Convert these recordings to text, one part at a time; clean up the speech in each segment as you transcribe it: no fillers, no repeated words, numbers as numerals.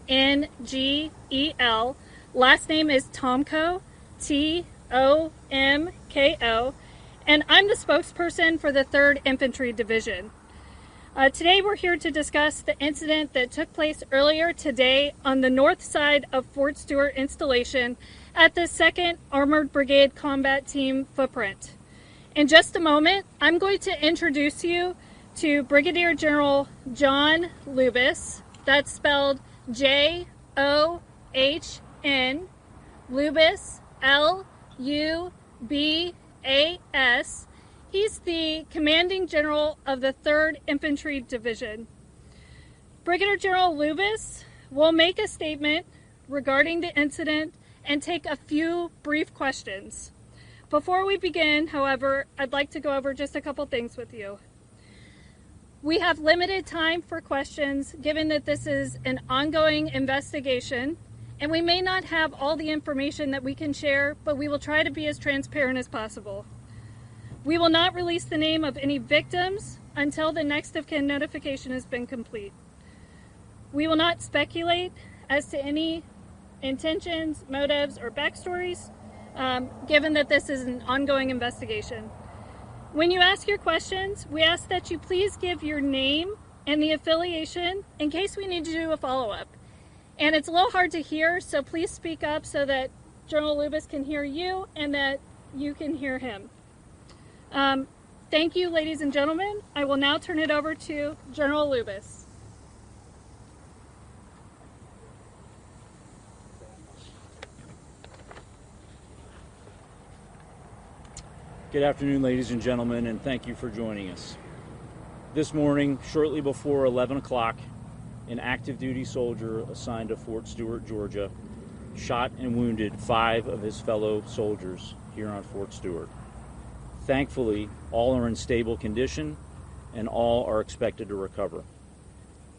N-G-E-L. Last name is Tomko, T-O-M-K-O, and I'm the spokesperson for the 3rd Infantry Division. Today we're here to discuss the incident that took place earlier today on the north side of Fort Stewart installation at the 2nd Armored Brigade Combat Team footprint. In just a moment, I'm going to introduce you to Brigadier General John Lubas. That's spelled J-O-H-N, Lubas, L-U-B-A-S. He's the commanding general of the 3rd Infantry Division. Brigadier General Lubas will make a statement regarding the incident and take a few brief questions. Before we begin, however, I'd like to go over just a couple things with you. We have limited time for questions given that this is an ongoing investigation, and we may not have all the information that we can share, but we will try to be as transparent as possible. We will not release the name of any victims until the next of kin notification has been complete. We will not speculate as to any intentions, motives, or backstories, given that this is an ongoing investigation. When you ask your questions, we ask that you please give your name and the affiliation in case we need to do a follow-up. And it's a little hard to hear, so please speak up so that General Lubas can hear you and that you can hear him. Thank you, ladies and gentlemen. I will now turn it over to General Lubas. Good afternoon, ladies and gentlemen, and thank you for joining us. This morning, shortly before 11 o'clock, an active duty soldier assigned to Fort Stewart, Georgia, shot and wounded 5 of his fellow soldiers here on Fort Stewart. Thankfully, all are in stable condition and all are expected to recover.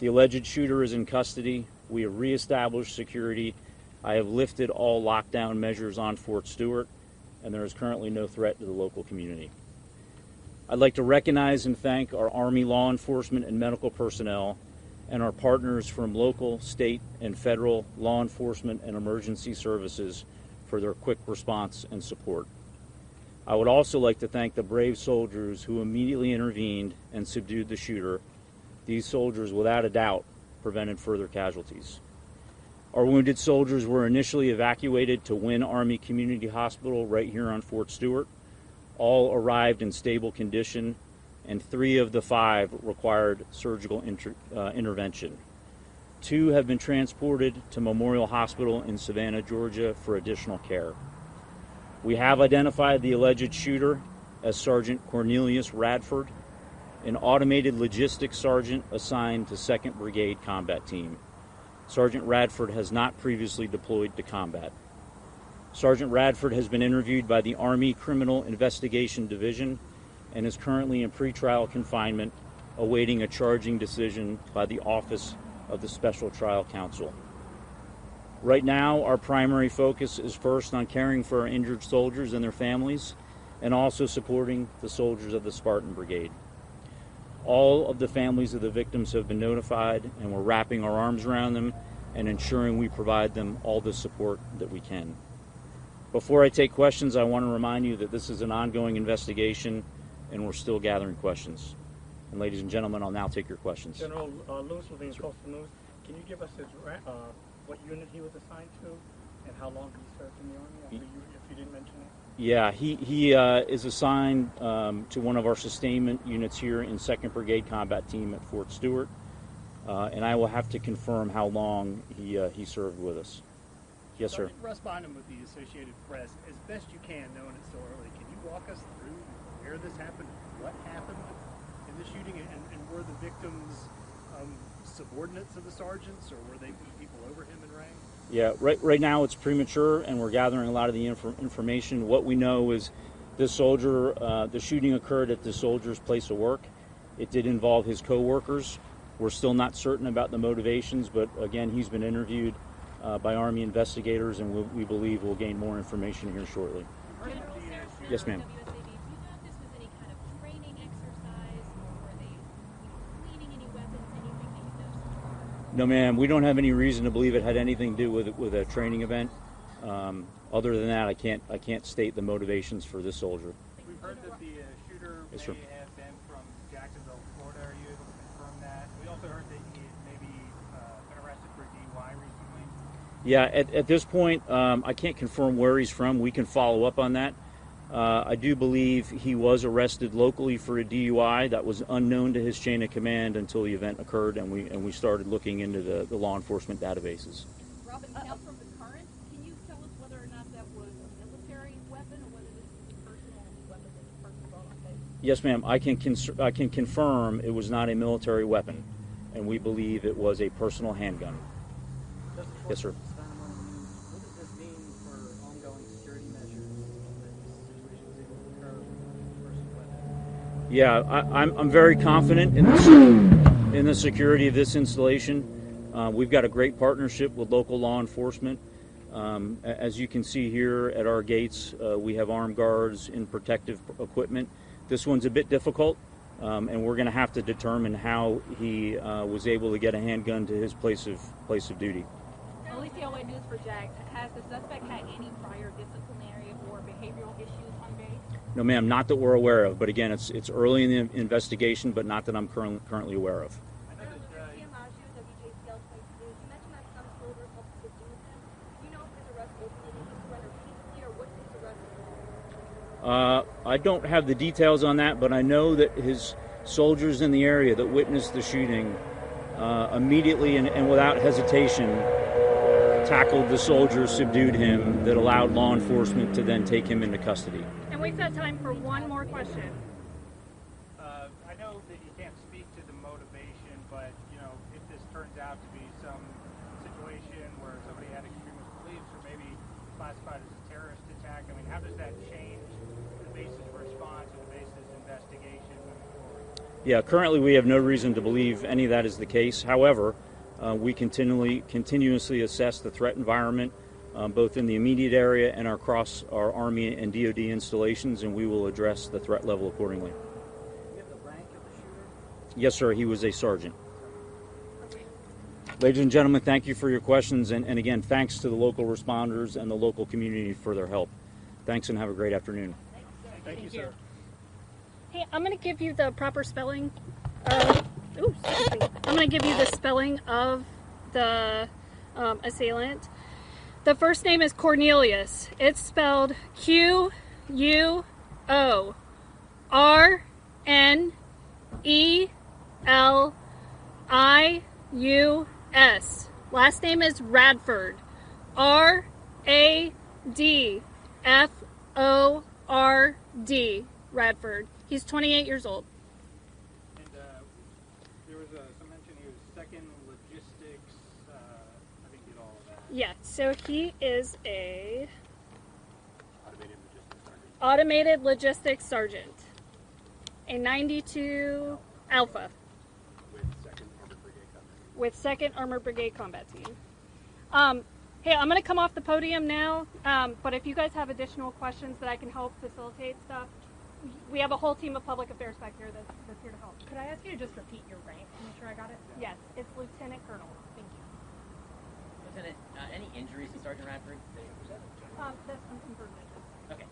The alleged shooter is in custody. We have reestablished security. I have lifted all lockdown measures on Fort Stewart, and there is currently no threat to the local community. I'd like to recognize and thank our Army law enforcement and medical personnel and our partners from local, state, and federal law enforcement and emergency services for their quick response and support. I would also like to thank the brave soldiers who immediately intervened and subdued the shooter. These soldiers, without a doubt, prevented further casualties. Our wounded soldiers were initially evacuated to Wynn Army Community Hospital right here on Fort Stewart. All arrived in stable condition, and 3 of the 5 required surgical intervention. 2 have been transported to Memorial Hospital in Savannah, Georgia for additional care. We have identified the alleged shooter as Sergeant Cornelius Radford, an automated logistics sergeant assigned to 2nd Brigade Combat Team. Sergeant Radford has not previously deployed to combat. Sergeant Radford has been interviewed by the Army Criminal Investigation Division and is currently in pretrial confinement, awaiting a charging decision by the Office of the Special Trial Counsel. Right now, our primary focus is first on caring for our injured soldiers and their families, and also supporting the soldiers of the Spartan Brigade. All of the families of the victims have been notified, and we're wrapping our arms around them and ensuring we provide them all the support that we can. Before I take questions, I want to remind you that this is an ongoing investigation, and we're still gathering questions. And ladies and gentlemen, I'll now take your questions. General Lewis will be in Coastal News. Can you give us his what unit he was assigned to and how long he served in the Army, if you didn't mention it? Yeah, he is assigned to one of our sustainment units here in 2nd Brigade Combat Team at Fort Stewart, and I will have to confirm how long he served with us. Yes, sir. Russ Bynum with the Associated Press. As best you can, knowing it's so early, can you walk us through where this happened, what happened in the shooting, and were the victims subordinates of the sergeants, or were they people over him in rank? Yeah, right now it's premature, and we're gathering a lot of the information. What we know is this soldier, the shooting occurred at the soldier's place of work. It did involve his co-workers. We're still not certain about the motivations, but again, he's been interviewed by Army investigators, and we believe we'll gain more information here shortly. Yes, ma'am. No, ma'am. We don't have any reason to believe it had anything to do with a training event. Other than that, I can't state the motivations for this soldier. We've heard that the shooter Yes, may sir. have been from Jacksonville, Florida. Are you able to confirm that? We also heard that he had maybe been arrested for DUI recently. Yeah, at this point, I can't confirm where he's from. We can follow up on that. I do believe he was arrested locally for a DUI. That was unknown to his chain of command until the event occurred, and we started looking into the law enforcement databases. Robin, now from the current, can you tell us whether or not that was a military weapon or whether this is a personal weapon that the person brought on base? Yes, ma'am. I can confirm it was not a military weapon, and we believe it was a personal handgun. Yes, sir. What does this mean for ongoing security measures that this situation was able to occur with the person's weapon? Yeah, I'm very confident in the security of this installation. We've got a great partnership with local law enforcement. As you can see here at our gates, we have armed guards in protective equipment. This one's a bit difficult, and we're going to have to determine how he was able to get a handgun to his place of duty. OCOA News for Jax, has the suspect had any prior disciplinary or behavioral issues on base? No, ma'am, not that we're aware of. But again, it's early in the investigation, but not that I'm currently aware of. I know that I don't have the details on that, but I know that his soldiers in the area that witnessed the shooting immediately and without hesitation tackled the soldier, subdued him, that allowed law enforcement to then take him into custody. And we've got time for one more question. I know that you can't speak to the motivation, but if this turns out to be some situation where somebody had extremist beliefs or maybe classified as a terrorist attack, I mean, how does that change the basis of response or the basis of investigation moving forward? Yeah, currently we have no reason to believe any of that is the case. However, we continuously assess the threat environment, both in the immediate area and across our Army and DoD installations, and we will address the threat level accordingly. Do you have the rank of the shooter? Yes, sir. He was a sergeant. Ladies and gentlemen, thank you for your questions, and again, thanks to the local responders and the local community for their help. Thanks, and have a great afternoon. Thank you, sir. Hey, I'm going to give you the proper spelling. I'm going to give you the spelling of the assailant. The first name is Cornelius. It's spelled Q-U-O. Last name is Radford. R-A-D-F-O-R-D. Radford. He's 28 years old. And there was some mention he was second logistics. I didn't get all of that. Yeah, so he is a Automated logistics sergeant. automated logistics sergeant. A 92 Alpha. With 2nd Armored Brigade Combat Team. Hey, I'm going to come off the podium now, but if you guys have additional questions that I can help facilitate stuff, we have a whole team of public affairs back here that's here to help. Could I ask you to just repeat your rank to make sure I got it? Yes, it's Lieutenant Colonel. Thank you. Lieutenant, any injuries to Sergeant Radford? That's unconfirmed. Okay.